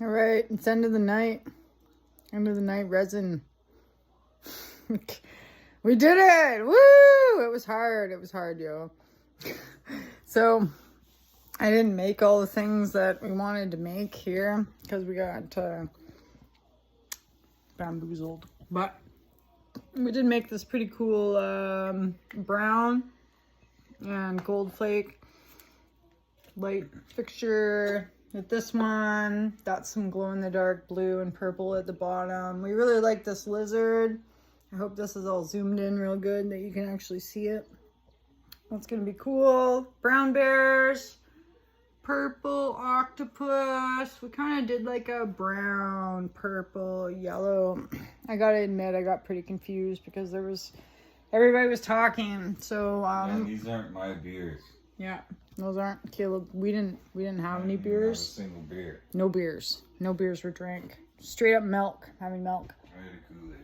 All right, it's end of the night. End of the night resin. We did it! Woo! It was hard. It was hard, yo. So, I didn't make all the things that we wanted to make here because we got bamboozled. But we did make this pretty cool brown and gold flake light fixture with this one. Got some glow-in-the-dark blue and purple at the bottom. We really like this lizard. I hope this is all zoomed in real good that you can actually see it. That's gonna be cool. Brown bears, purple octopus. We kind of did like a brown, purple, yellow. I gotta admit, I got pretty confused because everybody was talking. So Man, these aren't my beers. yeah, those aren't Caleb. We didn't have any Not beers. a single beer. No beers. No beers were drank. Straight up milk. Having milk. I had a Kool-Aid.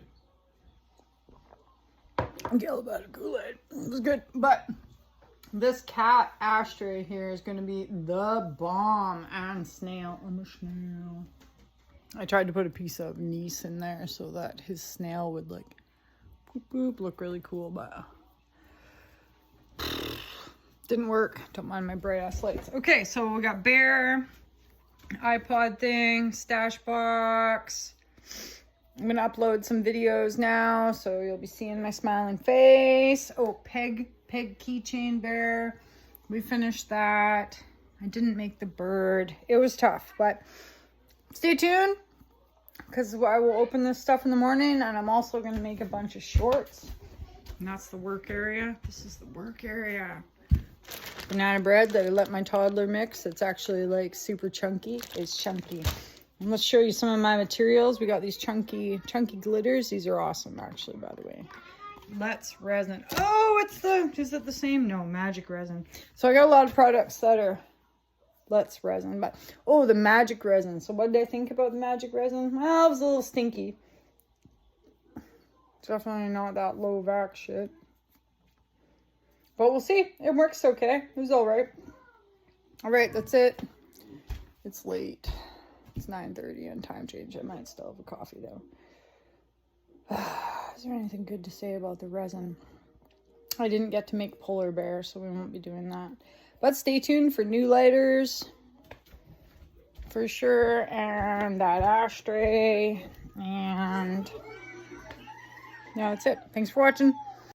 Caleb had a Kool-Aid. It was good. But this cat ashtray here is going to be the bomb. And snail. I'm a snail. I tried to put a piece of anise in there so that his snail would like boop, boop, look really cool. But didn't work. Don't mind my bright ass lights. Okay, so we got bear, iPod thing, stash box. I'm gonna upload some videos now, so you'll be seeing my smiling face. Oh, peg keychain bear. We finished that. I didn't make the bird. It was tough, but stay tuned because I will open this stuff in the morning, and I'm also gonna make a bunch of shorts. And that's the work area. This is the work area. Banana bread that I let my toddler mix. It's actually like super chunky. It's chunky. And let's show you some of my materials. We got these chunky glitters. These are awesome, actually, by the way. Let's resin. Oh, is it the same? No, magic resin. So I got a lot of products that are Let's resin. But oh, the magic resin. So what did I think about the magic resin? Well, it was a little stinky. Definitely not that low vac shit. But we'll see. It works okay. It was all right. All right, that's it. It's late. It's 9:30 and time change. I might still have a coffee though. Is there anything good to say about the resin? I didn't get to make polar bear, so we won't be doing that. But stay tuned for new lighters for sure, and that ashtray, and yeah, that's it. Thanks for watching.